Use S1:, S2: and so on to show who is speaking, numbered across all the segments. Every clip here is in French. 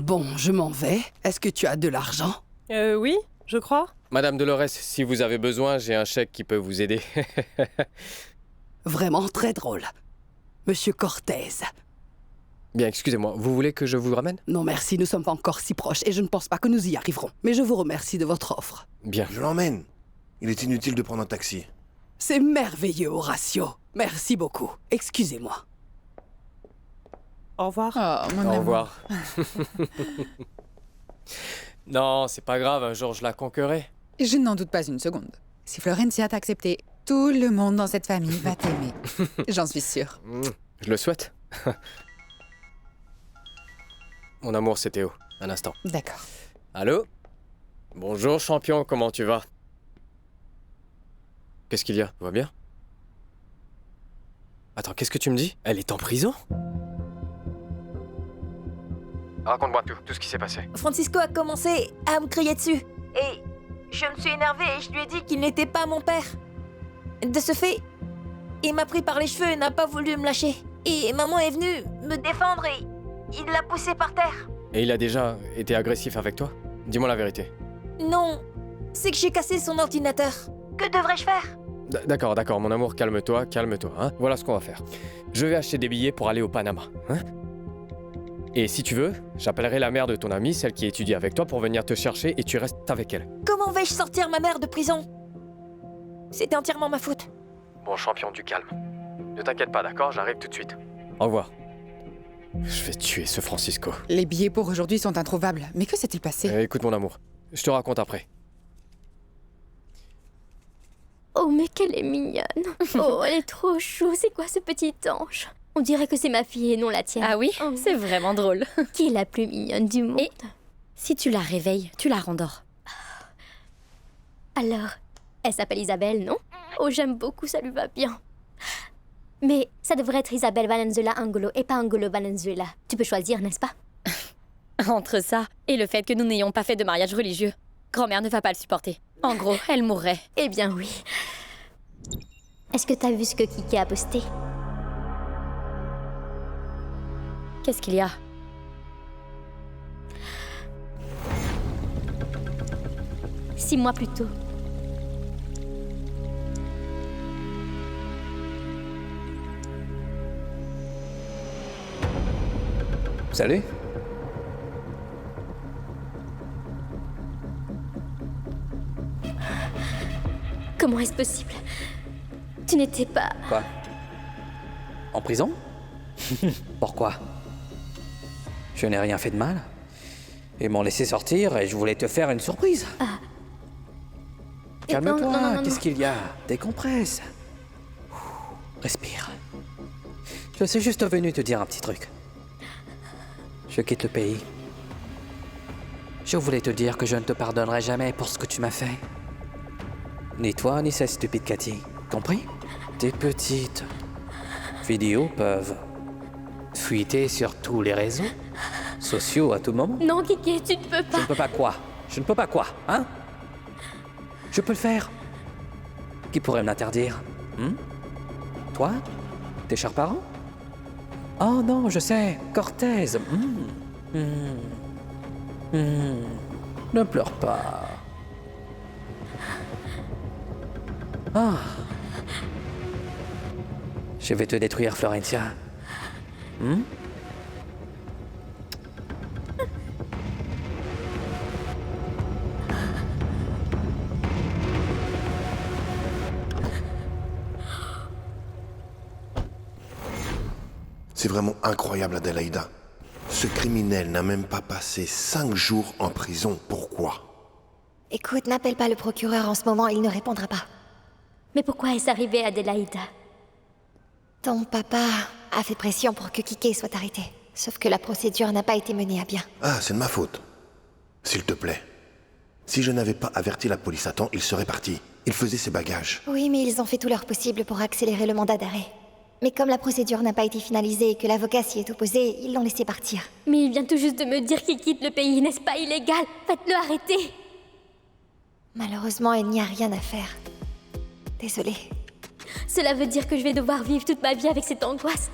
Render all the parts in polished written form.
S1: Bon, je m'en vais. Est-ce que tu as de l'argent?
S2: Oui, je crois.
S3: Madame Dolores, si vous avez besoin, j'ai un chèque qui peut vous aider.
S1: Vraiment très drôle. Monsieur Cortez.
S3: Bien, excusez-moi, vous voulez que je vous ramène?
S1: Non merci, nous sommes pas encore si proches et je ne pense pas que nous y arriverons. Mais je vous remercie de votre offre.
S3: Bien.
S4: Je l'emmène. Il est inutile de prendre un taxi.
S1: C'est merveilleux, Horatio. Merci beaucoup. Excusez-moi.
S2: Au revoir.
S5: Oh, mon
S3: Au
S5: amour.
S3: revoir. Non, c'est pas grave, un jour je la conquerai.
S5: Je n'en doute pas une seconde. Si Florencia t'a accepté, tout le monde dans cette famille va t'aimer. J'en suis sûre.
S3: Je le souhaite. Mon amour, c'est Théo. Un instant.
S5: D'accord.
S3: Allô? Bonjour, champion, comment tu vas? Qu'est-ce qu'il y a? Tout va bien? Attends, qu'est-ce que tu me dis? Elle est en prison? Raconte-moi tout ce qui s'est passé.
S6: Francisco a commencé à me crier dessus. Et je me suis énervée et je lui ai dit qu'il n'était pas mon père. De ce fait, il m'a pris par les cheveux et n'a pas voulu me lâcher. Et maman est venue me défendre et il l'a poussé par terre.
S3: Et il a déjà été agressif avec toi? Dis-moi la vérité.
S6: Non, c'est que j'ai cassé son ordinateur. Que devrais-je faire?
S3: D'accord, mon amour, calme-toi, hein. Voilà ce qu'on va faire. Je vais acheter des billets pour aller au Panama, hein. Et si tu veux, j'appellerai la mère de ton amie, celle qui étudie avec toi, pour venir te chercher et tu restes avec elle.
S6: Comment vais-je sortir ma mère de prison? C'était entièrement ma faute.
S3: Bon, champion, du calme. Ne t'inquiète pas, d'accord? J'arrive tout de suite. Au revoir. Je vais tuer ce Francisco.
S5: Les billets pour aujourd'hui sont introuvables. Mais que s'est-il passé?
S3: Écoute, mon amour, je te raconte après.
S7: Oh, mais qu'elle est mignonne. Oh, elle est trop chou. C'est quoi ce petit ange? On dirait que c'est ma fille et non la tienne.
S8: Ah oui,
S7: Oh.
S8: c'est vraiment drôle.
S7: Qui est la plus mignonne du monde?
S8: Et si tu la réveilles, tu la rendors.
S7: Alors, elle s'appelle Isabelle, non? Oh, j'aime beaucoup, ça lui va bien. Mais ça devrait être Isabelle Valenzuela Angolo et pas Angolo Valenzuela. Tu peux choisir, n'est-ce pas?
S8: Entre ça et le fait que nous n'ayons pas fait de mariage religieux, grand-mère ne va pas le supporter. En gros, elle mourrait.
S7: Eh bien oui. Est-ce que t'as vu ce que Kiki a posté?
S8: Qu'est-ce qu'il y a?
S7: Six mois plus tôt.
S9: Salut.
S7: Comment est-ce possible? Tu n'étais pas...
S9: Quoi? En prison? Pourquoi? Je n'ai rien fait de mal. Ils m'ont laissé sortir et je voulais te faire une surprise.
S7: Non, non, non,
S9: Calme-toi,
S7: non.
S9: qu'est-ce qu'il y a? Décompresse. Respire. Je suis juste venu te dire un petit truc. Je quitte le pays. Je voulais te dire que je ne te pardonnerai jamais pour ce que tu m'as fait. Ni toi, ni cette stupide Cathy. Compris? Tes petites vidéos peuvent fuiter sur tous les réseaux sociaux à tout moment.
S7: Non, Kiki, tu ne peux
S9: Je
S7: pas.
S9: ne peux pas quoi? Je ne peux pas quoi, hein? Je peux le faire. Qui pourrait me l'interdire? Toi? Tes chers parents? Oh non, je sais, Cortez. Ne pleure pas. Ah. Je vais te détruire, Florencia.
S4: C'est vraiment incroyable, Adélaïda. Ce criminel n'a même pas passé 5 jours en prison. Pourquoi?
S6: Écoute, n'appelle pas le procureur en ce moment, il ne répondra pas.
S7: Mais pourquoi est-ce arrivé, Adélaïda?
S6: Ton papa a fait pression pour que Kike soit arrêté. Sauf que la procédure n'a pas été menée à bien.
S4: Ah, c'est de ma faute. S'il te plaît. Si je n'avais pas averti la police à temps, il serait parti. Il faisait ses bagages.
S6: Oui, mais ils ont fait tout leur possible pour accélérer le mandat d'arrêt. Mais comme la procédure n'a pas été finalisée et que l'avocat s'y est opposé, ils l'ont laissé partir.
S7: Mais il vient tout juste de me dire qu'il quitte le pays, n'est-ce pas illégal? Faites-le arrêter!
S6: Malheureusement, il n'y a rien à faire. Désolée.
S7: Cela veut dire que je vais devoir vivre toute ma vie avec cette angoisse.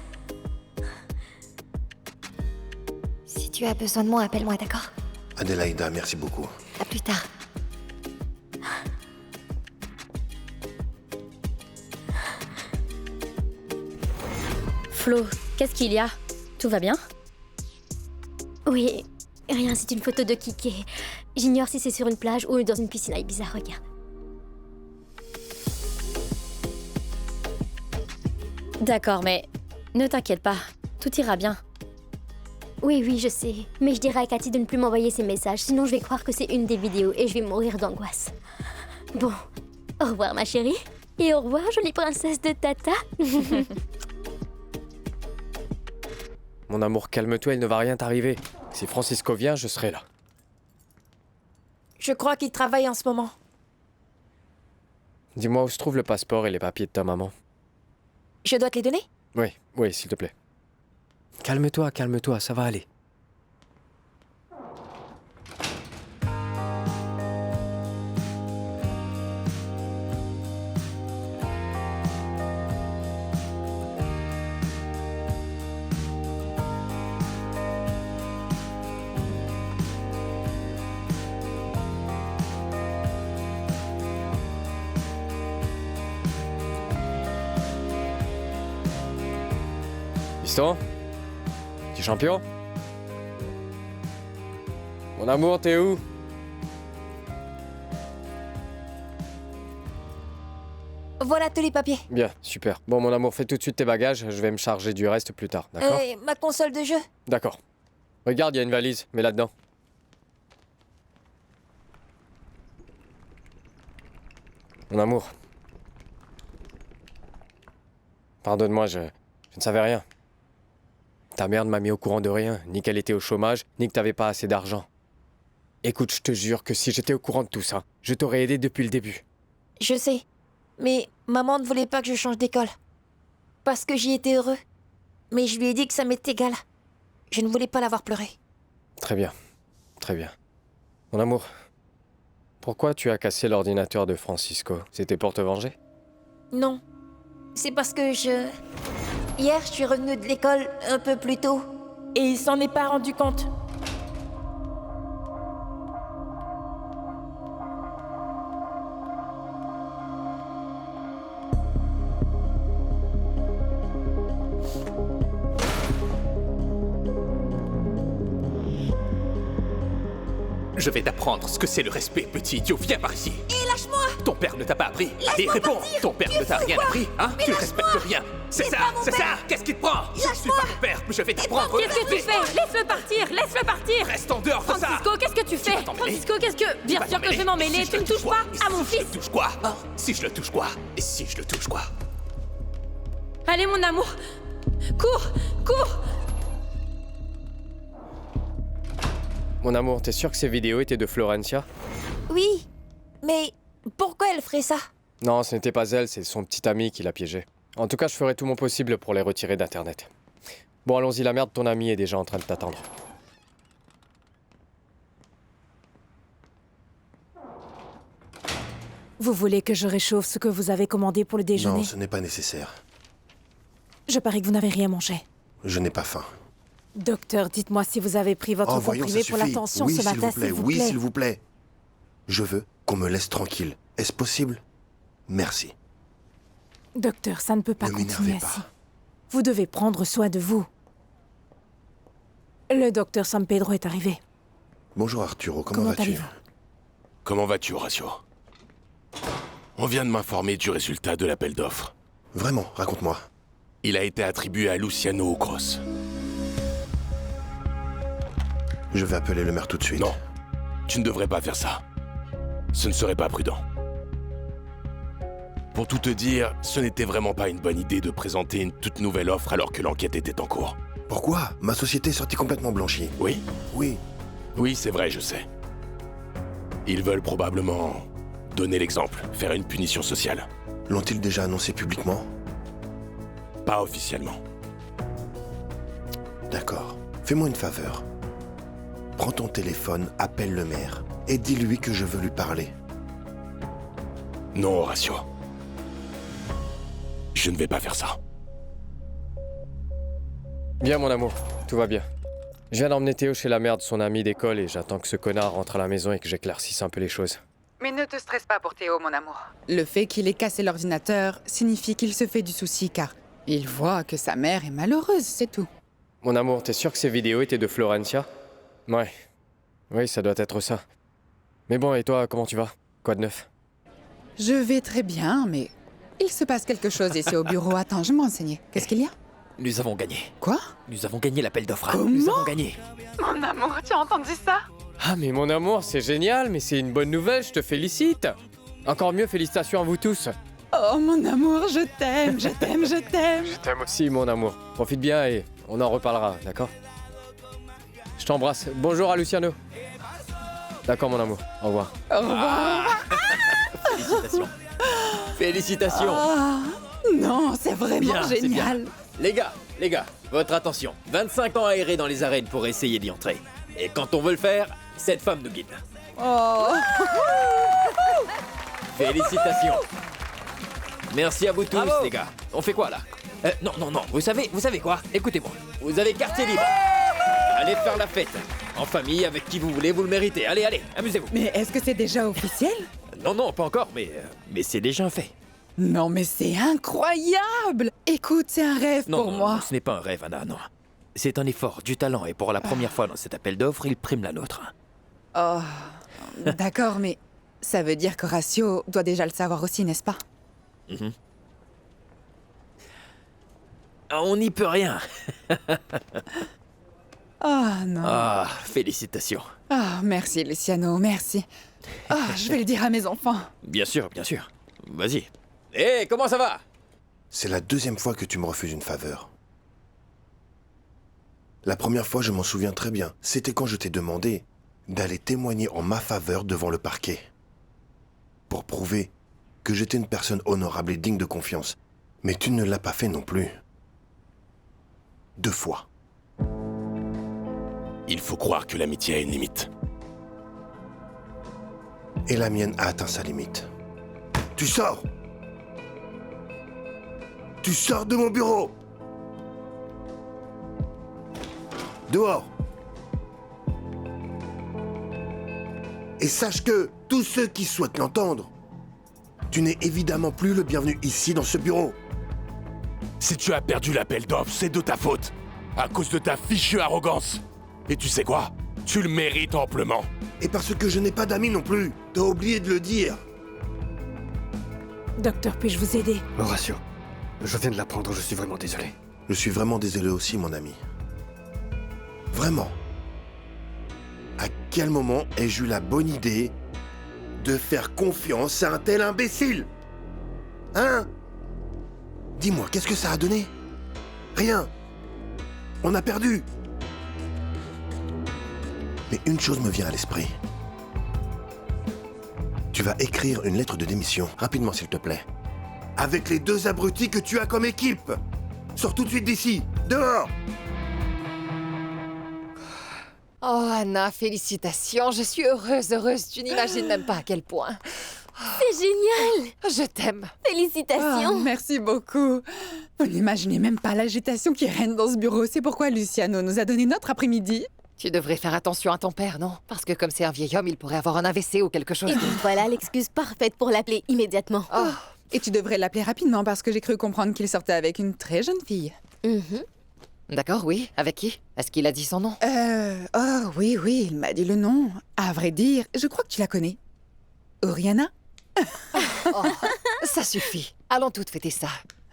S6: Si tu as besoin de moi, appelle-moi, d'accord?
S4: Adélaïda, merci beaucoup.
S6: À plus tard.
S8: Flo, qu'est-ce qu'il y a? Tout va bien?
S7: Oui, rien, c'est une photo de Kiki. J'ignore si c'est sur une plage ou dans une piscine à Ibiza, regarde.
S8: D'accord, mais ne t'inquiète pas, tout ira bien.
S7: Oui, oui, je sais. Mais je dirai à Cathy de ne plus m'envoyer ces messages, sinon je vais croire que c'est une des vidéos et je vais mourir d'angoisse. Bon, au revoir ma chérie. Et au revoir, jolie princesse de Tata.
S3: Mon amour, calme-toi, il ne va rien t'arriver. Si Francisco vient, je serai là.
S6: Je crois qu'il travaille en ce moment.
S3: Dis-moi où se trouve le passeport et les papiers de ta maman.
S6: Je dois te les donner?
S3: Oui, oui, s'il te plaît. Calme-toi, calme-toi, ça va aller. Fiston? Petit champion? Mon amour, t'es où?
S6: Voilà tous les papiers.
S3: Bien, super. Bon, mon amour, fais tout de suite tes bagages, je vais me charger du reste plus tard, d'accord?
S6: Ma console de jeu.
S3: D'accord. Regarde, il y a une valise, mets là-dedans. Mon amour. Pardonne-moi, je ne savais rien. Ta mère ne m'a mis au courant de rien, ni qu'elle était au chômage, ni que t'avais pas assez d'argent. Écoute, je te jure que si j'étais au courant de tout ça, je t'aurais aidé depuis le début.
S6: Je sais. Mais maman ne voulait pas que je change d'école. Parce que j'y étais heureux. Mais je lui ai dit que ça m'est égal. Je ne voulais pas l'avoir pleuré.
S3: Très bien, très bien. Mon amour, pourquoi tu as cassé l'ordinateur de Francisco? C'était pour te venger?
S6: Non. C'est parce que Hier, je suis revenue de l'école un peu plus tôt.
S2: Et il s'en est pas rendu compte.
S10: Je vais t'apprendre ce que c'est le respect, petit idiot. Viens par ici.
S6: Et lâche-moi!
S10: Ton père ne t'a pas appris. Allez, réponds.
S6: partir.
S10: Ton père
S6: Tu
S10: ne t'a
S6: fous
S10: rien
S6: quoi?
S10: appris, hein?
S6: Mais
S10: Tu ne
S6: lâche-moi.
S10: respectes rien. C'est
S6: C'est
S10: ça,
S6: pas mon
S10: c'est ça.
S6: père.
S10: Qu'est-ce qui te prend? Je ne suis pas mon père, mais je vais t'apprendre le
S8: Qu'est-ce que tu
S10: respect.
S8: fais? Laisse-le partir, laisse-le partir!
S10: Reste en dehors de ça.
S8: Francisco, qu'est-ce que tu
S10: Tu vas
S8: fais?
S10: t'en mêler?
S8: Francisco, qu'est-ce que... Bien sûr que je vais m'en mêler, tu ne touches pas à mon fils!
S10: Si je le touche quoi? Hein? Si je le touche quoi? Et si je le touche quoi?
S8: Allez mon amour! Cours! Cours!
S3: Mon amour, t'es sûr que ces vidéos étaient de Florencia?
S6: Oui. Mais pourquoi elle ferait ça?
S3: Non, ce n'était pas elle, c'est son petit ami qui l'a piégée. En tout cas, je ferai tout mon possible pour les retirer d'Internet. Bon, allons-y, la mère de ton ami est déjà en train de t'attendre.
S2: Vous voulez que je réchauffe ce que vous avez commandé pour le déjeuner?
S4: Non, ce n'est pas nécessaire.
S2: Je parie que vous n'avez rien mangé.
S4: Je n'ai pas faim.
S2: Docteur, dites-moi si vous avez pris votre
S4: Voyons,
S2: comprimé
S4: ça
S2: pour la
S4: suffit.
S2: tension
S4: Oui,
S2: ce
S4: s'il
S2: matin,
S4: vous plaît.
S2: s'il vous
S4: Oui,
S2: plaît.
S4: s'il vous plaît. Je veux qu'on me laisse tranquille. Est-ce possible? Merci.
S2: Docteur, ça ne peut pas
S4: Ne
S2: continuer
S4: m'énervez
S2: ainsi.
S4: pas.
S2: Vous devez prendre soin de vous. Le docteur San Pedro est arrivé.
S4: Bonjour Arturo, comment
S2: Comment
S4: vas-tu?
S2: allez-vous?
S10: Comment vas-tu, Horacio? On vient de m'informer du résultat de l'appel d'offres.
S4: Vraiment, raconte-moi.
S10: Il a été attribué à Luciano Ocros.
S4: Je vais appeler le maire tout de suite.
S10: Non, tu ne devrais pas faire ça. Ce ne serait pas prudent. Pour tout te dire, ce n'était vraiment pas une bonne idée de présenter une toute nouvelle offre alors que l'enquête était en cours.
S4: Pourquoi? Ma société est sortie complètement blanchie.
S10: Oui?
S4: Oui.
S10: Oui, c'est vrai, je sais. Ils veulent probablement donner l'exemple, faire une punition sociale.
S4: L'ont-ils déjà annoncé publiquement?
S10: Pas officiellement.
S4: D'accord. Fais-moi une faveur. Prends ton téléphone, appelle le maire et dis-lui que je veux lui parler.
S10: Non, Horacio. Je ne vais pas faire ça.
S3: Bien, mon amour, tout va bien. Je viens d'emmener Théo chez la mère de son ami d'école et j'attends que ce connard rentre à la maison et que j'éclaircisse un peu les choses.
S5: Mais ne te stresse pas pour Théo, mon amour. Le fait qu'il ait cassé l'ordinateur signifie qu'il se fait du souci car il voit que sa mère est malheureuse, c'est tout.
S3: Mon amour, t'es sûr que ces vidéos étaient de Florencia? Ouais. Oui, ça doit être ça. Mais bon, et toi, comment tu vas? Quoi de neuf?
S5: Je vais très bien, mais il se passe quelque chose ici au bureau. Attends, je vais me renseigner. Qu'est-ce qu'il y a?
S11: Nous avons gagné.
S5: Quoi?
S11: Nous avons gagné l'appel d'offres.
S5: Comment?
S11: Nous avons gagné.
S5: Mon amour, tu as entendu ça?
S3: Ah mais mon amour, c'est génial, mais c'est une bonne nouvelle, je te félicite. Encore mieux, félicitations à vous tous.
S5: Oh mon amour, je t'aime, je t'aime, je t'aime.
S3: Je t'aime aussi, mon amour. Profite bien et on en reparlera, d'accord? Je t'embrasse. Bonjour à Luciano. D'accord, mon amour. Au revoir.
S5: Au revoir.
S11: Félicitations. Félicitations.
S5: Ah, non, c'est vraiment
S11: Bien, c'est
S5: génial.
S11: bien. Les gars, votre attention. 25 ans à errer dans les arènes pour essayer d'y entrer. Et quand on veut le faire, cette femme nous guide.
S5: Oh.
S11: Félicitations. Merci à vous tous,
S5: Bravo.
S11: les gars. On fait quoi, là? Non. Vous savez quoi? Écoutez-moi. Vous avez quartier libre. Allez faire la fête. En famille, avec qui vous voulez, vous le méritez. Allez, amusez-vous.
S5: Mais est-ce que c'est déjà officiel?
S11: Non, pas encore, mais c'est déjà fait.
S5: Non, mais c'est incroyable. Écoute, c'est un rêve pour moi.
S11: Non, ce n'est pas un rêve, Anna, non. C'est un effort, du talent, et pour la première fois dans cet appel d'offres, il prime la nôtre.
S5: Oh, d'accord, mais ça veut dire qu'Horatio doit déjà le savoir aussi, n'est-ce pas?
S11: On n'y peut rien.
S5: Ah non.
S11: Ah, félicitations.
S5: Ah, merci Luciano, merci. Ah, je vais le dire à mes enfants.
S11: Bien sûr. Vas-y. Hé, comment ça va?
S4: C'est la deuxième fois que tu me refuses une faveur. La première fois, je m'en souviens très bien. C'était quand je t'ai demandé d'aller témoigner en ma faveur devant le parquet. Pour prouver que j'étais une personne honorable et digne de confiance. Mais tu ne l'as pas fait non plus. 2 fois.
S10: Il faut croire que l'amitié a une limite.
S4: Et la mienne a atteint sa limite. Tu sors! Tu sors de mon bureau! Dehors! Et sache que tous ceux qui souhaitent l'entendre, tu n'es évidemment plus le bienvenu ici dans ce bureau.
S10: Si tu as perdu l'appel d'offres, c'est de ta faute. À cause de ta fichue arrogance. Et tu sais quoi? Tu le mérites amplement.
S4: Et parce que je n'ai pas d'amis non plus. T'as oublié de le dire.
S2: Docteur, puis-je vous aider?
S12: Horatio, je viens de l'apprendre, je suis vraiment désolé.
S4: Je suis vraiment désolé aussi, mon ami. Vraiment. À quel moment ai-je eu la bonne idée de faire confiance à un tel imbécile? Hein? Dis-moi, qu'est-ce que ça a donné? Rien. On a perdu. Mais une chose me vient à l'esprit. Tu vas écrire une lettre de démission, rapidement s'il te plaît. Avec les 2 abrutis que tu as comme équipe. Sors tout de suite d'ici. Dehors!
S13: Oh, Anna, félicitations. Je suis heureuse. Tu n'imagines même pas à quel point.
S7: C'est génial!
S13: Je t'aime.
S7: Félicitations!
S5: Oh, merci beaucoup. Vous n'imaginez même pas l'agitation qui règne dans ce bureau. C'est pourquoi Luciano nous a donné notre après-midi.
S13: Tu devrais faire attention à ton père, non? Parce que comme c'est un vieil homme, il pourrait avoir un AVC ou quelque chose.
S7: Et donc voilà l'excuse parfaite pour l'appeler immédiatement.
S13: Oh.
S5: Et tu devrais l'appeler rapidement parce que j'ai cru comprendre qu'il sortait avec une très jeune fille.
S13: D'accord, oui. Avec qui? Est-ce qu'il a dit son nom?
S5: Oh oui, il m'a dit le nom. À vrai dire, je crois que tu la connais. Oriana?
S13: Oh, ça suffit. Allons toutes fêter ça.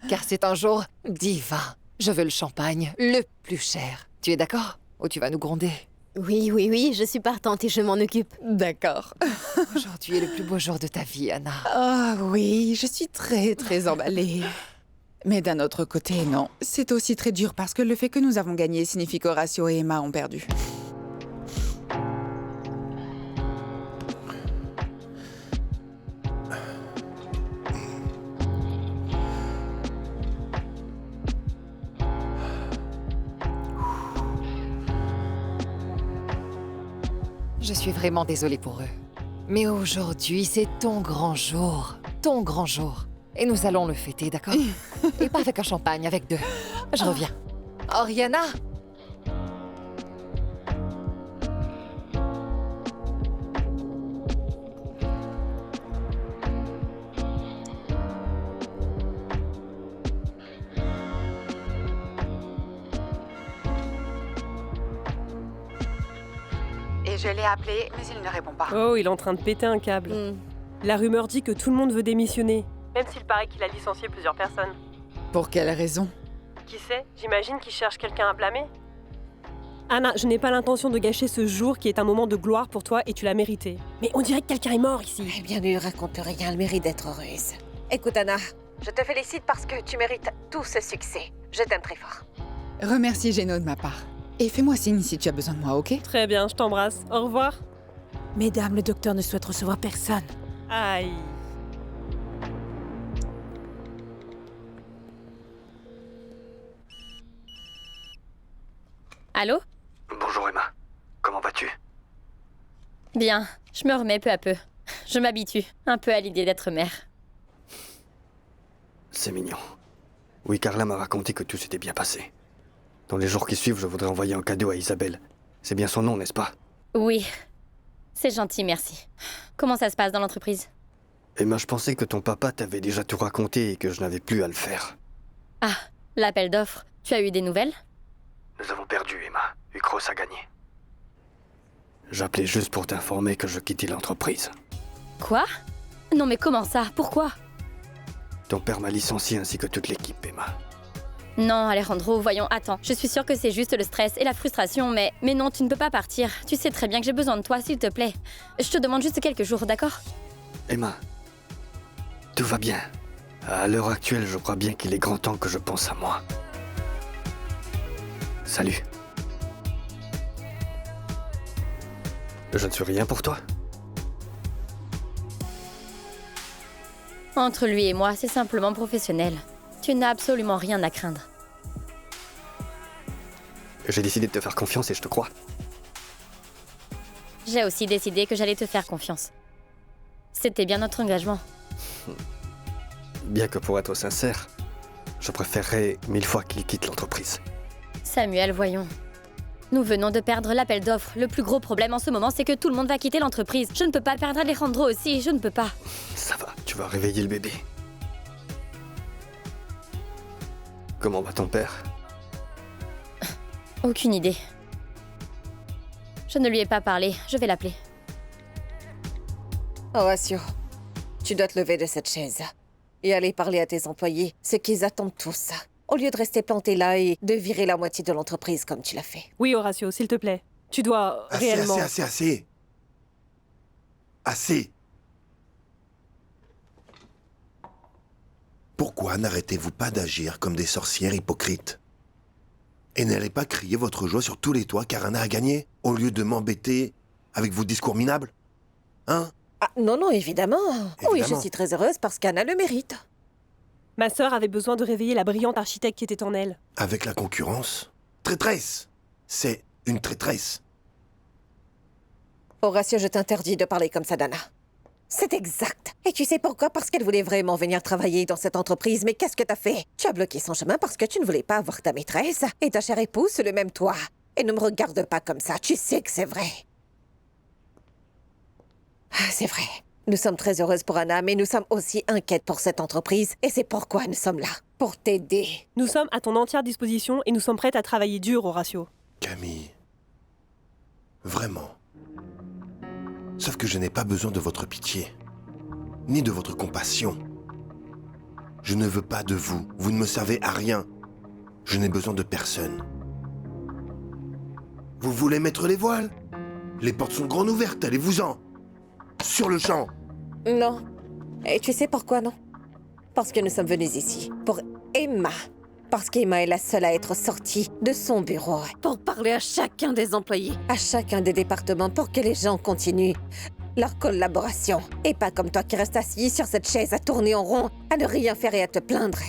S13: Car c'est un jour divin. Je veux le champagne, le plus cher. Tu es d'accord? Ou tu vas nous gronder?
S7: Oui, je suis partante et je m'en occupe.
S5: D'accord.
S13: Aujourd'hui est le plus beau jour de ta vie, Anna.
S5: Ah oui, je suis très emballée. Mais d'un autre côté, non. C'est aussi très dur parce que le fait que nous avons gagné signifie qu'Horatio et Emma ont perdu.
S13: Je suis vraiment désolée pour eux. Mais aujourd'hui, c'est ton grand jour. Ton grand jour. Et nous allons le fêter, d'accord? Et pas avec un champagne, avec 2. Je reviens. Oriana!
S5: et je l'ai appelé, mais il ne répond pas.
S14: Oh, il est en train de péter un câble. La rumeur dit que tout le monde veut démissionner.
S15: Même s'il paraît qu'il a licencié plusieurs personnes.
S5: Pour quelle raison?
S15: Qui sait? J'imagine qu'il cherche quelqu'un à blâmer.
S14: Anna, je n'ai pas l'intention de gâcher ce jour qui est un moment de gloire pour toi et tu l'as mérité. Mais on dirait que quelqu'un est mort ici.
S16: Eh bien, ne lui raconte rien, elle mérite d'être heureuse. Écoute, Anna, je te félicite parce que tu mérites tout ce succès. Je t'aime très fort.
S5: Remercie Géno de ma part. Et fais-moi signe si tu as besoin de moi, ok?
S14: Très bien, je t'embrasse. Au revoir.
S2: Mesdames, le docteur ne souhaite recevoir personne.
S14: Aïe.
S8: Allô?
S12: Bonjour Emma. Comment vas-tu?
S8: Bien, je me remets peu à peu. Je m'habitue un peu à l'idée d'être mère.
S12: C'est mignon. Oui, Carla m'a raconté que tout s'était bien passé. Dans les jours qui suivent, je voudrais envoyer un cadeau à Isabelle. C'est bien son nom, n'est-ce pas?
S8: Oui. C'est gentil, merci. Comment ça se passe dans l'entreprise?
S12: Emma, je pensais que ton papa t'avait déjà tout raconté et que je n'avais plus à le faire.
S8: Ah, l'appel d'offres. Tu as eu des nouvelles?
S12: Nous avons perdu, Emma. Ucros a gagné. J'appelais juste pour t'informer que je quittais l'entreprise.
S8: Quoi? Non mais comment ça? Pourquoi?
S12: Ton père m'a licencié ainsi que toute l'équipe, Emma.
S8: Non, Alejandro, voyons, attends. Je suis sûre que c'est juste le stress et la frustration, mais non, tu ne peux pas partir. Tu sais très bien que j'ai besoin de toi, s'il te plaît. Je te demande juste quelques jours, d'accord?
S12: Emma, tout va bien. À l'heure actuelle, je crois bien qu'il est grand temps que je pense à moi. Salut. Je ne suis rien pour toi?
S8: Entre lui et moi, c'est simplement professionnel. Tu n'as absolument rien à craindre.
S12: J'ai décidé de te faire confiance et je te crois.
S8: J'ai aussi décidé que j'allais te faire confiance. C'était bien notre engagement.
S12: Bien que pour être sincère, je préférerais 1000 fois qu'il quitte l'entreprise.
S8: Samuel, voyons. Nous venons de perdre l'appel d'offres. Le plus gros problème en ce moment, c'est que tout le monde va quitter l'entreprise. Je ne peux pas perdre Alejandro aussi, je ne peux pas.
S12: Ça va, tu vas réveiller le bébé. Comment va ton père?
S8: Aucune idée. Je ne lui ai pas parlé, je vais l'appeler.
S16: Horacio, tu dois te lever de cette chaise et aller parler à tes employés, ce qu'ils attendent tous. Au lieu de rester planté là et de virer la moitié de l'entreprise comme tu l'as fait.
S14: Oui, Horacio, s'il te plaît. Tu dois réellement...
S4: Assez. Pourquoi n'arrêtez-vous pas d'agir comme des sorcières hypocrites? Et n'allez pas crier votre joie sur tous les toits car Anna a gagné, au lieu de m'embêter avec vos discours minables? Hein?
S16: Ah, non, évidemment. Oui, je suis très heureuse parce qu'Anna le mérite.
S14: Ma sœur avait besoin de réveiller la brillante architecte qui était en elle.
S4: Avec la concurrence? Traîtresse! C'est une traîtresse.
S16: Horacio, je t'interdis de parler comme ça d'Anna. C'est exact. Et tu sais pourquoi? Parce qu'elle voulait vraiment venir travailler dans cette entreprise. Mais qu'est-ce que t'as fait? Tu as bloqué son chemin parce que tu ne voulais pas avoir ta maîtresse et ta chère épouse sur le même toit. Et ne me regarde pas comme ça, tu sais que c'est vrai. Ah, c'est vrai. Nous sommes très heureuses pour Anna, mais nous sommes aussi inquiètes pour cette entreprise. Et c'est pourquoi nous sommes là. Pour t'aider.
S14: Nous sommes à ton entière disposition et nous sommes prêtes à travailler dur, Horacio.
S4: Camille. Vraiment. Sauf que je n'ai pas besoin de votre pitié. Ni de votre compassion. Je ne veux pas de vous. Vous ne me servez à rien. Je n'ai besoin de personne. Vous voulez mettre les voiles? Les portes sont grandes ouvertes, allez-vous-en. Sur le champ.
S16: Non. Et tu sais pourquoi non? Parce que nous sommes venus ici pour Emma. Parce qu'Emma est la seule à être sortie de son bureau. Pour parler à chacun des employés. À chacun des départements pour que les gens continuent leur collaboration. Et pas comme toi qui restes assis sur cette chaise à tourner en rond, à ne rien faire et à te plaindre.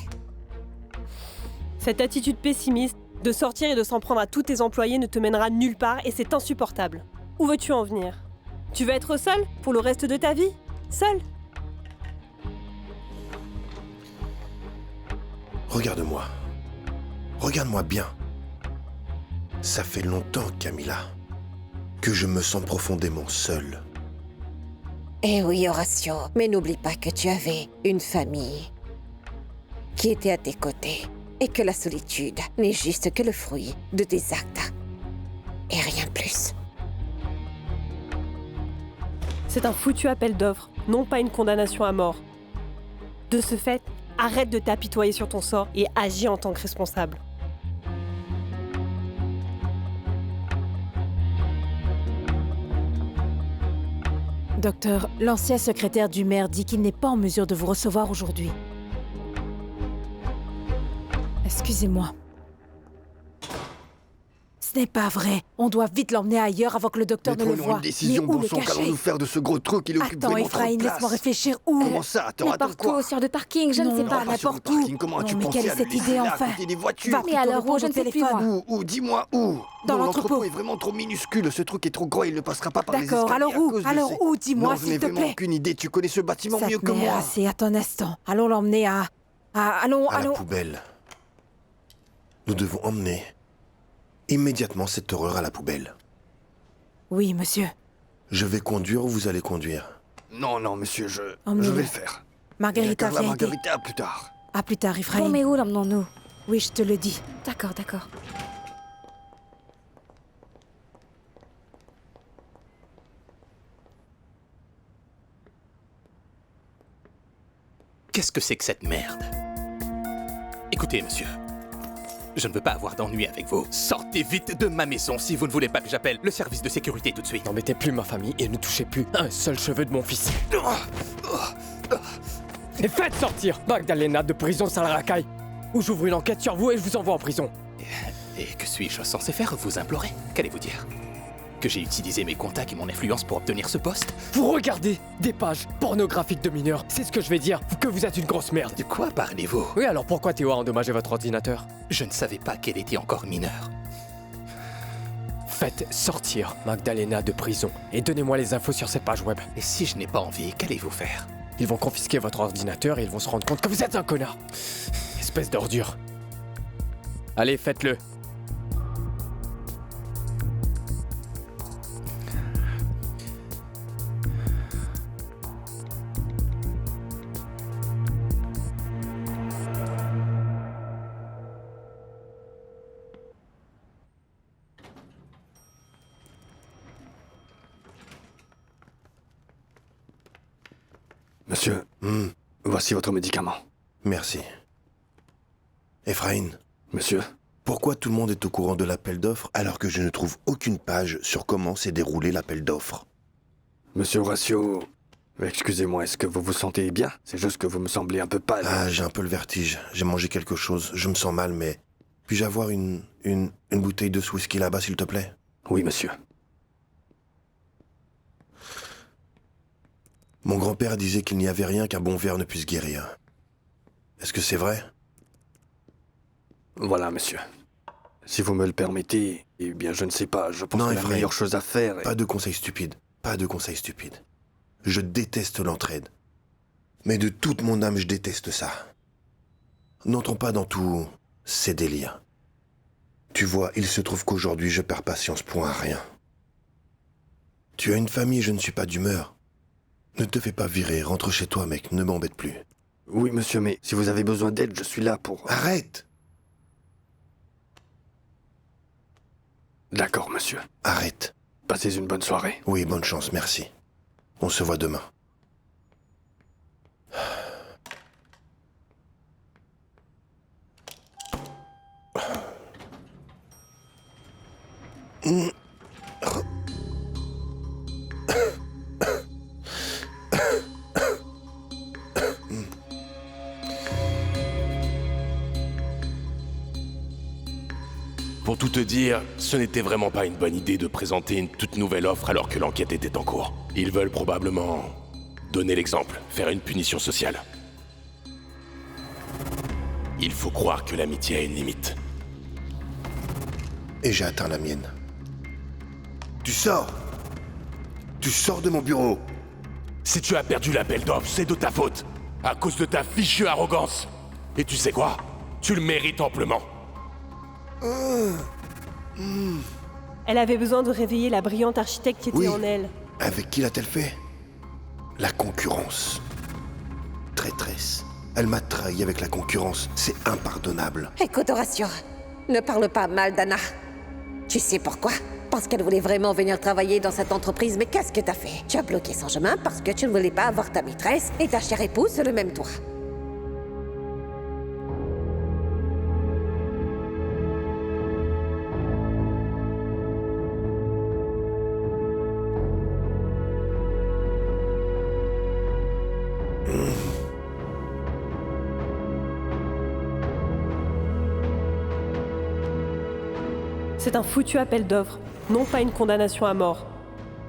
S14: Cette attitude pessimiste, de sortir et de s'en prendre à tous tes employés ne te mènera nulle part et c'est insupportable. Où veux-tu en venir? Tu veux être seule pour le reste de ta vie? Seule?
S4: Regarde-moi. Regarde-moi bien. Ça fait longtemps, Camilla, que je me sens profondément seul.
S16: Eh oui, Horacio, mais n'oublie pas que tu avais une famille qui était à tes côtés et que la solitude n'est juste que le fruit de tes actes et rien plus.
S14: C'est un foutu appel d'offres, non pas une condamnation à mort. De ce fait, arrête de t'apitoyer sur ton sort et agis en tant que responsable.
S2: Docteur, l'ancien secrétaire du maire dit qu'il n'est pas en mesure de vous recevoir aujourd'hui. Excusez-moi. Ce n'est pas vrai. On doit vite l'emmener ailleurs avant que le docteur ne le voie.
S12: Prenons une décision,
S2: Mais où
S12: bon
S2: le
S12: sang,
S2: cacher?
S12: qu'allons-nous faire de ce gros truc? Il occupe
S2: Attends,
S12: vraiment trop de
S2: Ephraim,
S12: place.
S2: laisse-moi réfléchir. Où?
S12: Comment ça? Attends,
S8: N'importe
S12: quoi?
S8: où, sur le parking, je ne sais pas.
S12: Pas sur le
S2: n'importe où.
S12: parking. Comment as-tu
S2: Non, mais
S12: pensé
S2: quelle
S12: à
S2: est
S12: le
S2: cette
S12: laisser
S2: idée,
S12: là, à
S2: enfin?
S12: côté des voitures?
S2: Va
S8: Mais
S2: plutôt
S8: alors,
S2: répondre
S8: où? Je
S2: au
S8: ne sais plus,
S2: téléphone.
S8: moi.
S12: Où? Dis-moi où?
S2: Dans
S12: Non,
S2: l'entrepôt.
S12: est vraiment trop minuscule. Ce truc est trop gros, il ne passera pas par les escaliers.
S2: D'accord, alors
S12: à
S2: où?
S12: cause de
S2: Alors
S12: ces-
S2: où? Dis-moi,
S12: Non, je n'ai
S2: s'il te
S12: vraiment
S2: plaît.
S12: aucune idée. Tu connais ce bâtiment
S2: Ça
S12: mieux
S2: te
S12: que
S2: met
S12: moi.
S2: assez, attends un instant. Allons l'emmener allons.
S4: À la poubelle. Nous devons emmener immédiatement cette horreur à la poubelle.
S2: Oui, monsieur.
S4: Je vais conduire ou vous allez conduire?
S12: Non, monsieur, je
S2: Emmenez-le.
S12: vais le faire.
S2: Margarita,
S12: Carla,
S2: viens aider.
S12: Margarita, plus tard.
S2: À plus tard, Ephraim.
S8: Bon, mais où l'emmenons-nous?
S2: Oui, je te le dis.
S8: D'accord, d'accord.
S10: Qu'est-ce que c'est que cette merde? Écoutez, monsieur. Je ne veux pas avoir d'ennui avec vous. Sortez vite de ma maison si vous ne voulez pas que j'appelle le service de sécurité tout de suite.
S3: N'embêtez plus ma famille et ne touchez plus un seul cheveu de mon fils. Et faites sortir Magdalena de prison sale racaille, ou j'ouvre une enquête sur vous et je vous envoie en prison.
S10: Et que suis-je censé faire? Vous implorer? Qu'allez-vous dire? Que j'ai utilisé mes contacts et mon influence pour obtenir ce poste?
S3: Vous regardez des pages pornographiques de mineurs, c'est ce que je vais dire, que vous êtes une grosse merde.
S10: De quoi parlez-vous?
S3: Oui, alors pourquoi Théo a endommagé votre ordinateur?
S10: Je ne savais pas qu'elle était encore mineure.
S3: Faites sortir Magdalena de prison et donnez-moi les infos sur cette page web.
S10: Et si je n'ai pas envie, qu'allez-vous faire?
S3: Ils vont confisquer votre ordinateur et ils vont se rendre compte que vous êtes un connard. Espèce d'ordure. Allez, faites-le.
S12: Monsieur, voici votre médicament.
S4: Merci. Ephraim.
S12: Monsieur.
S4: Pourquoi tout le monde est au courant de l'appel d'offres alors que je ne trouve aucune page sur comment s'est déroulé l'appel d'offres?
S12: Monsieur Horatio, excusez-moi, est-ce que vous vous sentez bien? C'est juste que vous me semblez un peu pâle.
S4: Ah, j'ai un peu le vertige. J'ai mangé quelque chose. Je me sens mal, mais... Puis-je avoir une bouteille de whisky là-bas, s'il te plaît?
S12: Oui, monsieur.
S4: Mon grand-père disait qu'il n'y avait rien qu'un bon verre ne puisse guérir. Est-ce que c'est vrai?
S12: Voilà, monsieur. Si vous me le permettez, eh bien, je ne sais pas, je pense
S4: Non,
S12: que
S4: Ephraim,
S12: la meilleure chose à faire est...
S4: Pas de conseils stupides. Pas de conseils stupides. Je déteste l'entraide. Mais de toute mon âme, je déteste ça. N'entrons pas dans tous ces délires. Tu vois, il se trouve qu'aujourd'hui, je perds patience pour un rien. Tu as une famille, je ne suis pas d'humeur. Ne te fais pas virer, rentre chez toi, mec, ne m'embête plus.
S12: Oui, monsieur, mais si vous avez besoin d'aide, je suis là pour...
S4: Arrête!
S12: D'accord, monsieur.
S4: Arrête.
S12: Passez une bonne soirée.
S4: Oui, bonne chance, merci. On se voit demain.
S10: Pour tout te dire, ce n'était vraiment pas une bonne idée de présenter une toute nouvelle offre alors que l'enquête était en cours. Ils veulent probablement donner l'exemple, faire une punition sociale. Il faut croire que l'amitié a une limite.
S4: Et j'ai atteint la mienne. Tu sors! Tu sors de mon bureau!
S10: Si tu as perdu l'appel d'offres, c'est de ta faute. À cause de ta fichue arrogance. Et tu sais quoi? Tu le mérites amplement.
S14: Elle avait besoin de réveiller la brillante architecte qui était
S4: Oui.
S14: en elle.
S4: Avec qui l'a-t-elle fait? La concurrence. Traîtresse. Elle m'a trahi avec la concurrence. C'est impardonnable.
S16: Écoute, Horatio, ne parle pas mal d'Anna. Tu sais pourquoi? parce qu'elle voulait vraiment venir travailler dans cette entreprise. Mais qu'est-ce que t'as fait? Tu as bloqué son chemin parce que tu ne voulais pas avoir ta maîtresse et ta chère épouse sur le même toit.
S14: C'est un foutu appel d'offres, non pas une condamnation à mort.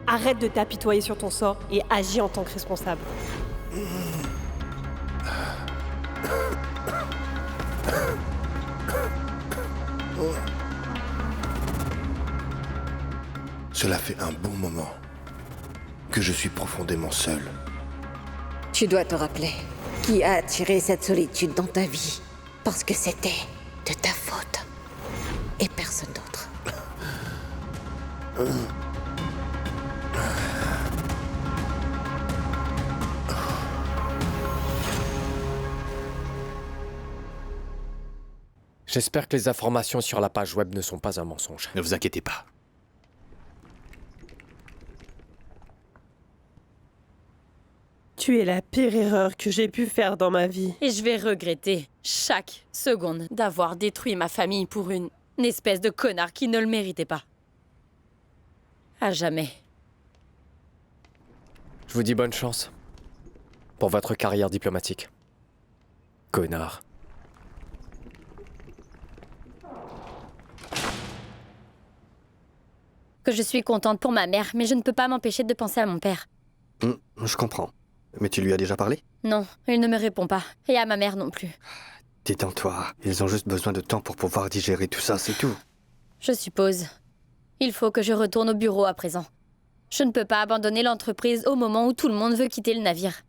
S14: Arrête de t'apitoyer sur ton sort et agis en tant que responsable.
S4: Cela fait un bon moment que je suis profondément seul.
S16: Tu dois te rappeler qui a attiré cette solitude dans ta vie. Parce que c'était de ta faute. Et personne d'autre.
S3: J'espère que les informations sur la page web ne sont pas un mensonge.
S10: Ne vous inquiétez pas.
S14: Tu es la pire erreur que j'ai pu faire dans ma vie.
S8: Et je vais regretter chaque seconde d'avoir détruit ma famille pour une espèce de connard qui ne le méritait pas. À jamais.
S3: Je vous dis bonne chance pour votre carrière diplomatique. Connard.
S8: Que je suis contente pour ma mère, mais je ne peux pas m'empêcher de penser à mon père.
S12: Je comprends. Mais tu lui as déjà parlé?
S8: Non, il ne me répond pas. Et à ma mère non plus.
S12: Détends-toi. Ils ont juste besoin de temps pour pouvoir digérer tout ça, c'est tout.
S8: Je suppose. Il faut que je retourne au bureau à présent. Je ne peux pas abandonner l'entreprise au moment où tout le monde veut quitter le navire.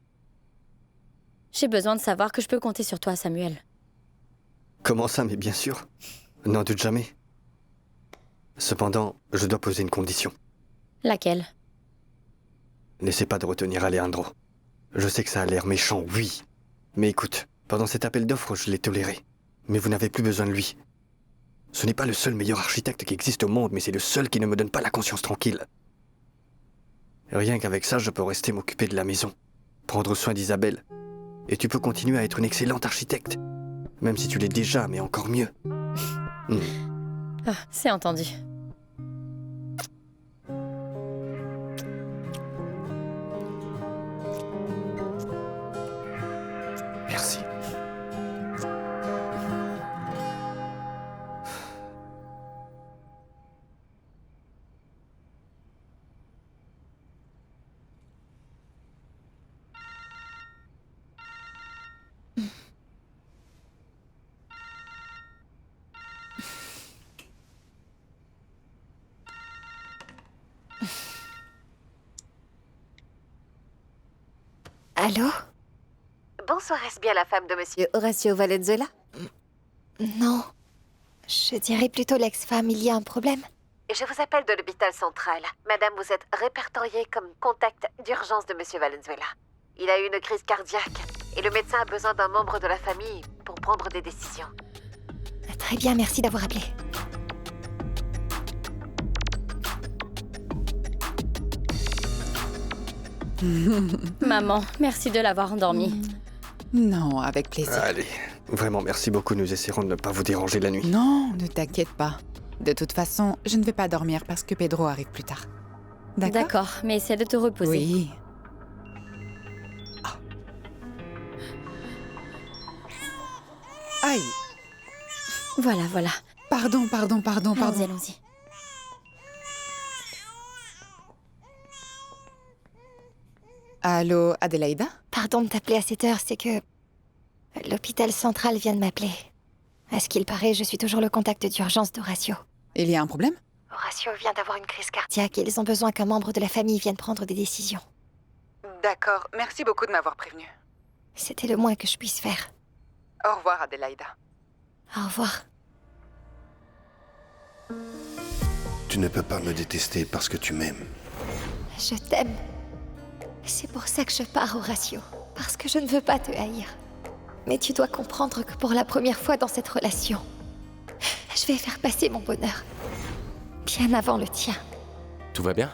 S8: J'ai besoin de savoir que je peux compter sur toi, Samuel.
S12: Comment ça, mais bien sûr. N'en doute jamais. Cependant, je dois poser une condition.
S8: Laquelle?
S12: N'essaie pas de retenir Alejandro. Je sais que ça a l'air méchant, oui. Mais écoute, pendant cet appel d'offres, je l'ai toléré. Mais vous n'avez plus besoin de lui. Ce n'est pas le seul meilleur architecte qui existe au monde, mais c'est le seul qui ne me donne pas la conscience tranquille. Rien qu'avec ça, je peux rester m'occuper de la maison, prendre soin d'Isabelle. Et tu peux continuer à être une excellente architecte. Même si tu l'es déjà, mais encore mieux.
S8: Ah, c'est entendu.
S12: Merci.
S16: Allô? Bonsoir, est-ce bien la femme de monsieur Horacio Valenzuela?
S6: Non. Je dirais plutôt l'ex-femme, il y a un problème.
S16: Je vous appelle de l'hôpital central. Madame, vous êtes répertoriée comme contact d'urgence de monsieur Valenzuela. Il a eu une crise cardiaque et le médecin a besoin d'un membre de la famille pour prendre des décisions.
S6: Très bien, merci d'avoir appelé.
S8: Maman, merci de l'avoir endormi.
S5: Non, avec plaisir.
S12: Allez, vraiment merci beaucoup, nous essaierons de ne pas vous déranger la nuit.
S5: Non, ne t'inquiète pas. De toute façon, je ne vais pas dormir parce que Pedro arrive plus tard. D'accord?
S8: D'accord, mais essaie de te reposer.
S5: Oui. Aïe.
S8: Voilà, voilà.
S5: Pardon.
S8: Allons-y, allons-y.
S5: Allô, Adélaïda?
S6: Pardon de t'appeler à cette heure, c'est que l'hôpital central vient de m'appeler. À ce qu'il paraît, je suis toujours le contact d'urgence d'Horacio.
S5: Il y a un problème?
S6: Horacio vient d'avoir une crise cardiaque et ils ont besoin qu'un membre de la famille vienne prendre des décisions.
S5: D'accord, merci beaucoup de m'avoir prévenu.
S6: C'était le moins que je puisse faire.
S5: Au revoir, Adélaïda.
S6: Au revoir.
S4: Tu ne peux pas me détester parce que tu m'aimes.
S6: Je t'aime. C'est pour ça que je pars, Horacio. Parce que je ne veux pas te haïr. Mais tu dois comprendre que pour la première fois dans cette relation, je vais faire passer mon bonheur. Bien avant le tien.
S10: Tout va bien?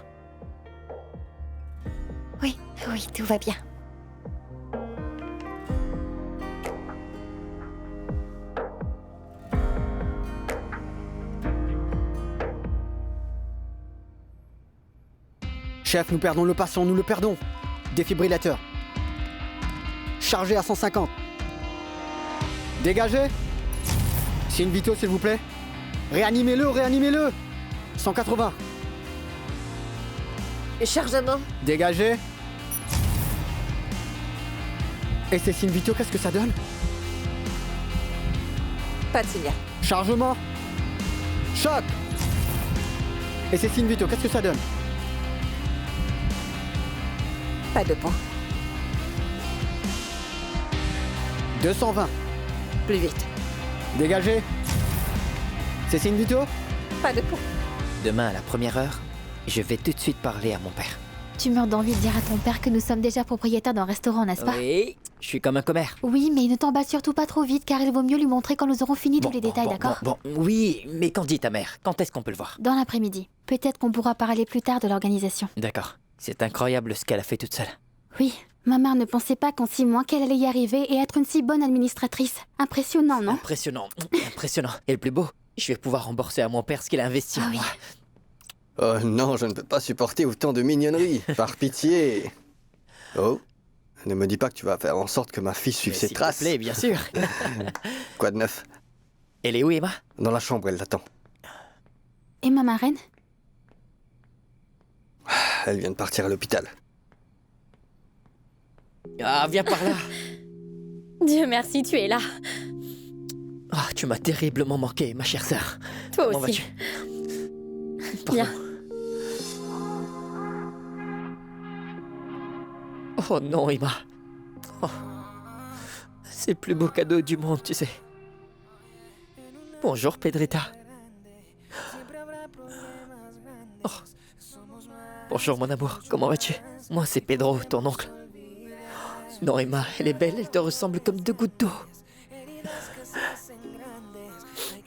S6: Oui, oui, tout va bien.
S17: Chef, nous perdons le patient, nous le perdons. Défibrillateur. Chargé à 150. Dégagez. Signe vitaux, s'il vous plaît. Réanimez-le, réanimez-le. 180.
S16: Chargement.
S17: Dégagez. Et ces signes vitaux, qu'est-ce que ça donne?
S16: Pas de signal.
S17: Chargement. Choc. Et ces signes vitaux, qu'est-ce que ça donne?
S16: Pas de points.
S17: 220.
S16: Plus vite.
S17: Dégagez. C'est signes vitaux?
S16: Pas de points.
S11: Demain à la première heure, je vais tout de suite parler à mon père.
S18: Tu meurs d'envie de dire à ton père que nous sommes déjà propriétaires d'un restaurant, n'est-ce pas?
S11: Oui, je suis comme un commère.
S18: Oui, mais ne t'emballe surtout pas trop vite, car il vaut mieux lui montrer quand nous aurons fini tous les détails, d'accord?
S11: Bon, oui, mais quand dit ta mère? Quand est-ce qu'on peut le voir?
S18: Dans l'après-midi. Peut-être qu'on pourra parler plus tard de l'organisation.
S11: D'accord. C'est incroyable ce qu'elle a fait toute seule.
S18: Oui, ma mère ne pensait pas qu'en 6 mois qu'elle allait y arriver et être une si bonne administratrice. Impressionnant, non?
S11: Impressionnant, impressionnant. Et le plus beau, je vais pouvoir rembourser à mon père ce qu'il a investi en moi.
S12: Oh non, je ne peux pas supporter autant de mignonneries. Par pitié. Oh, ne me dis pas que tu vas faire en sorte que ma fille suive ses traces.
S11: S'il te plaît, bien sûr.
S12: Quoi de neuf?
S11: Elle est où, Emma?
S12: Dans la chambre, elle l'attend.
S18: Et ma marraine?
S12: Elle vient de partir à l'hôpital.
S11: Ah, viens par là.
S8: Dieu merci, tu es là.
S11: Ah, tu m'as terriblement manqué, ma chère sœur.
S8: Toi
S11: Comment
S8: aussi.
S11: vas-tu?
S8: Bien.
S11: Oh non, Emma. Oh. C'est le plus beau cadeau du monde, tu sais. Bonjour, Pedrita. Oh. Bonjour, mon amour. Comment vas-tu? Moi, c'est Pedro, ton oncle. Non, Emma, elle est belle, elle te ressemble comme 2 gouttes d'eau.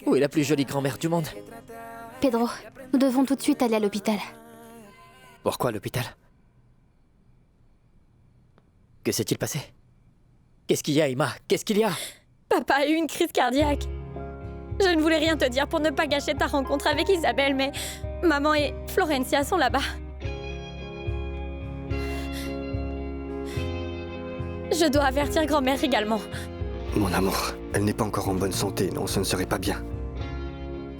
S11: Où est la plus jolie grand-mère du monde?
S18: Pedro, nous devons tout de suite aller à l'hôpital.
S11: Pourquoi l'hôpital? Que s'est-il passé? Qu'est-ce qu'il y a, Emma? Qu'est-ce qu'il y a?
S8: Papa a eu une crise cardiaque. Je ne voulais rien te dire pour ne pas gâcher ta rencontre avec Isabelle, mais maman et Florencia sont là-bas. Je dois avertir grand-mère également.
S12: Mon amour, elle n'est pas encore en bonne santé, non, ce ne serait pas bien.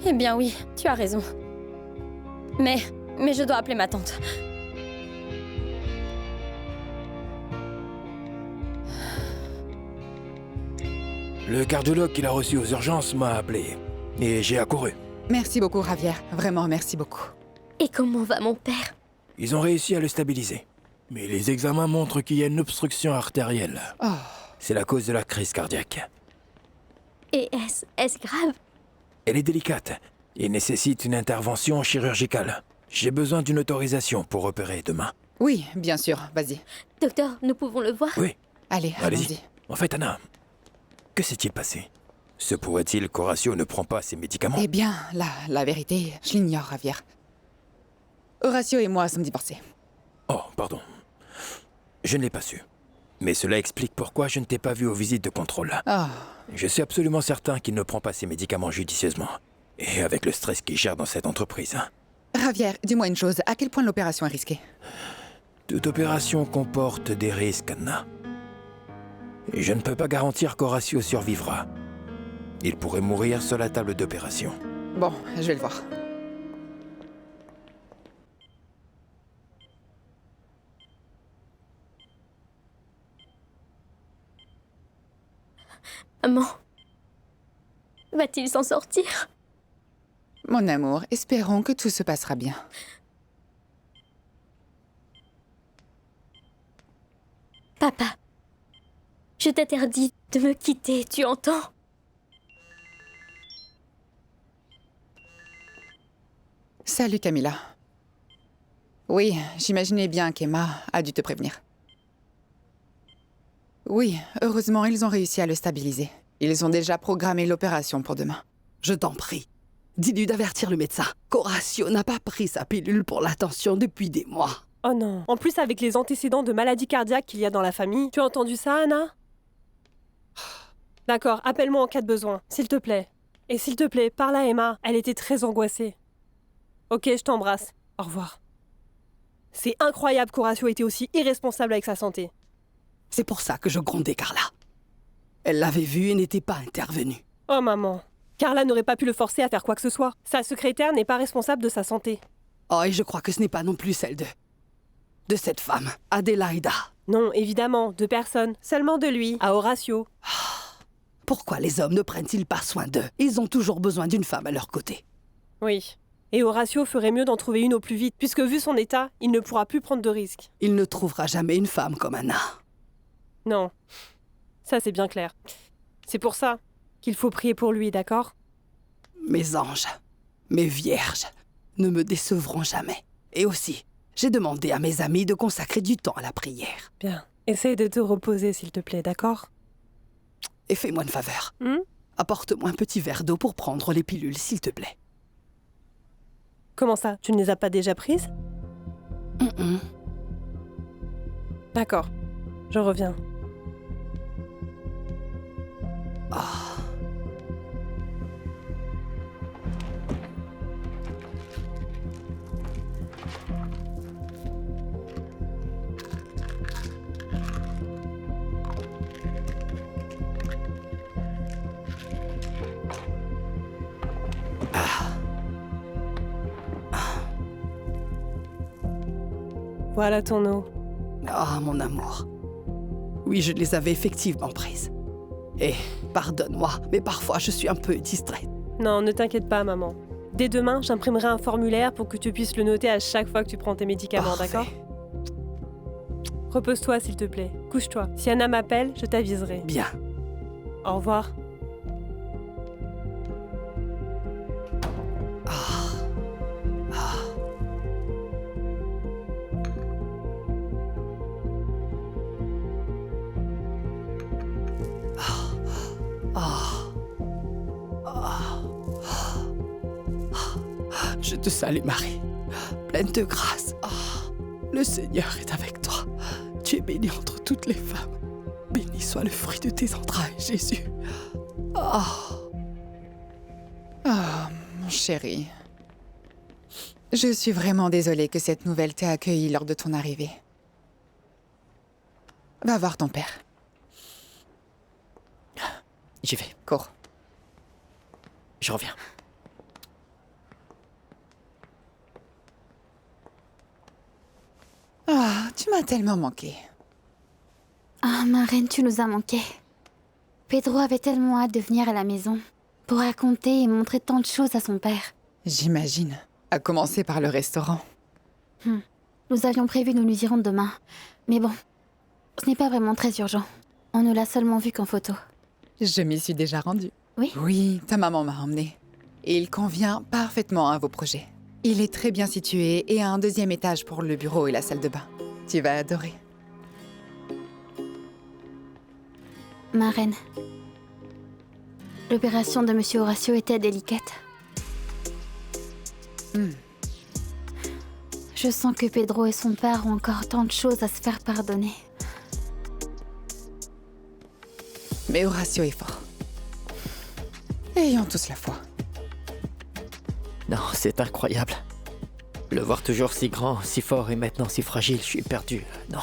S8: Eh bien oui, tu as raison. Mais je dois appeler ma tante.
S19: Le cardiologue qu'il a reçu aux urgences m'a appelé. Et j'ai accouru.
S5: Merci beaucoup, Javier. Vraiment, merci beaucoup.
S7: Et comment va mon père?
S19: Ils ont réussi à le stabiliser. Mais les examens montrent qu'il y a une obstruction artérielle.
S5: Oh.
S19: C'est la cause de la crise cardiaque.
S7: Et est-ce grave?
S19: Elle est délicate et nécessite une intervention chirurgicale. J'ai besoin d'une autorisation pour opérer demain.
S5: Oui, bien sûr, vas-y.
S7: Docteur, nous pouvons le voir?
S19: Oui.
S5: Allez,
S19: Allez-y.
S5: allons-y.
S19: En fait, Anna, que s'est-il passé? Se pourrait-il qu'Horacio ne prend pas ses médicaments?
S5: Eh bien, la vérité, je l'ignore, Javier. Horacio et moi sommes divorcés.
S19: Oh, pardon. Je ne l'ai pas su. Mais cela explique pourquoi je ne t'ai pas vu aux visites de contrôle.
S5: Oh.
S19: Je suis absolument certain qu'il ne prend pas ses médicaments judicieusement. Et avec le stress qu'il gère dans cette entreprise.
S5: Javier, dis-moi une chose, à quel point l'opération est risquée?
S19: Toute opération comporte des risques, Anna. Et je ne peux pas garantir qu'Horacio survivra. Il pourrait mourir sur la table d'opération.
S5: Bon, je vais le voir.
S7: Maman, va-t-il s'en sortir?
S5: Mon amour, espérons que tout se passera bien.
S7: Papa, je t'interdis de me quitter, tu entends?
S5: Salut Camilla. Oui, j'imaginais bien qu'Emma a dû te prévenir. Oui, heureusement, ils ont réussi à le stabiliser. Ils ont déjà programmé l'opération pour demain.
S1: Je t'en prie. Dis-lui d'avertir le médecin qu'Horacio n'a pas pris sa pilule pour la tension depuis des mois.
S14: Oh non. En plus, avec les antécédents de maladie cardiaque qu'il y a dans la famille, tu as entendu ça, Anna? D'accord, appelle-moi en cas de besoin, s'il te plaît. Et s'il te plaît, parle à Emma, elle était très angoissée. Ok, je t'embrasse. Au revoir. C'est incroyable qu'Horacio ait été aussi irresponsable avec sa santé.
S1: C'est pour ça que je grondais Carla. Elle l'avait vu et n'était pas intervenue.
S14: Oh maman. Carla n'aurait pas pu le forcer à faire quoi que ce soit. Sa secrétaire n'est pas responsable de sa santé.
S1: Oh, et je crois que ce n'est pas non plus celle de cette femme, Adélaïda.
S14: Non, évidemment, de personne. Seulement de lui, à Horacio.
S1: Pourquoi les hommes ne prennent-ils pas soin d'eux? Ils ont toujours besoin d'une femme à leur côté.
S14: Oui. Et Horacio ferait mieux d'en trouver une au plus vite, puisque vu son état, il ne pourra plus prendre de risques.
S1: Il ne trouvera jamais une femme comme Anna.
S14: Non. Ça, c'est bien clair. C'est pour ça qu'il faut prier pour lui, d'accord?
S1: Mes anges, mes vierges, ne me décevront jamais. Et aussi, j'ai demandé à mes amis de consacrer du temps à la prière.
S14: Bien. Essaye de te reposer, s'il te plaît, d'accord?
S1: Et fais-moi une faveur. Apporte-moi un petit verre d'eau pour prendre les pilules, s'il te plaît.
S14: Comment ça? Tu ne les as pas déjà prises? D'accord. Je reviens. Voilà ton eau.
S1: Ah, mon amour. Oui, je les avais effectivement prises. Et pardonne-moi, mais parfois je suis un peu distraite.
S14: Non, ne t'inquiète pas, maman. Dès demain, j'imprimerai un formulaire pour que tu puisses le noter à chaque fois que tu prends tes médicaments, d'accord? Repose-toi, s'il te plaît. Couche-toi. Si Anna m'appelle, je t'aviserai.
S1: Bien.
S14: Au revoir.
S1: Je te salue, Marie, pleine de grâce. Le Seigneur est avec toi. Tu es bénie entre toutes les femmes. Béni soit le fruit de tes entrailles, Jésus.
S5: Mon chéri. Je suis vraiment désolée que cette nouvelle t'ait accueilli lors de ton arrivée. Va voir ton père.
S9: J'y vais.
S5: Cours.
S9: Je reviens.
S5: Tu m'as tellement manqué.
S18: Ah, ma reine, tu nous as manqué. Pedro avait tellement hâte de venir à la maison pour raconter et montrer tant de choses à son père.
S5: J'imagine. À commencer par le restaurant.
S18: Nous avions prévu nous nous irons demain. Mais bon, ce n'est pas vraiment très urgent. On ne l'a seulement vu qu'en photo.
S5: Je m'y suis déjà rendue.
S18: Oui?
S5: Oui, ta maman m'a emmenée. Et il convient parfaitement à vos projets. Il est très bien situé et a un deuxième étage pour le bureau et la salle de bain. Tu vas adorer.
S18: Ma reine, l'opération de Monsieur Horacio était délicate. Je sens que Pedro et son père ont encore tant de choses à se faire pardonner.
S5: Mais Horacio est fort. Ayons tous la foi.
S9: Non, c'est incroyable. Le voir toujours si grand, si fort et maintenant si fragile, je suis perdu. Non.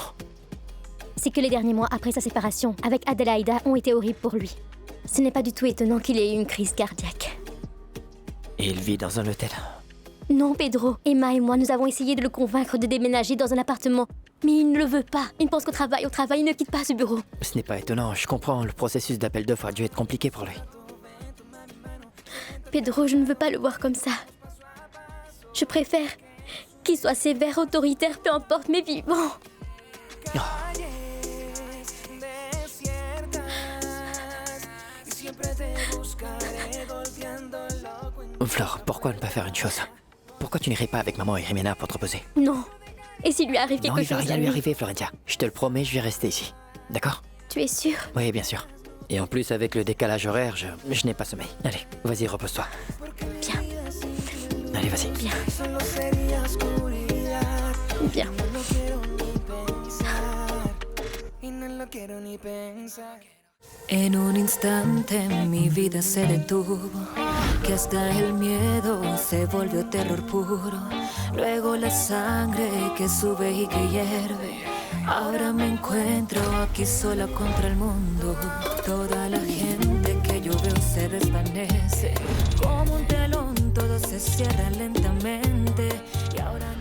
S7: C'est que les derniers mois après sa séparation avec Adélaïda ont été horribles pour lui. Ce n'est pas du tout étonnant qu'il ait eu une crise cardiaque.
S9: Et il vit dans un hôtel.
S7: Non, Pedro. Emma et moi, nous avons essayé de le convaincre de déménager dans un appartement. Mais il ne le veut pas. Il pense qu'au travail, il ne quitte pas ce bureau.
S9: Ce n'est pas étonnant, je comprends. Le processus d'appel d'offres a dû être compliqué pour lui.
S7: Pedro, je ne veux pas le voir comme ça. Je préfère qu'il soit sévère, autoritaire, peu importe, mais vivant.
S9: Flore, pourquoi ne pas faire une chose? Pourquoi tu n'irais pas avec maman et Jimena pour te reposer?
S7: Non. Et s'il lui arrive quelque chose?
S9: Non, il va rien lui arriver, Florentia. Je te le promets, je vais rester ici. D'accord?
S7: Tu es sûr?
S9: Oui, bien sûr. Et en plus, avec le décalage horaire, je n'ai pas sommeil. Allez, vas-y, repose-toi.
S7: Bien.
S17: Allez, vas-y.
S7: Bien. Bien.
S20: En un instante mi vida se detuvo, que hasta el miedo se volvió terror puro. Luego la sangre que sube y que hierve. Ahora me encuentro aquí sola contra el mundo. Toda la gente que yo veo se desvanece. Como un telón todo se cierra lentamente. Y ahora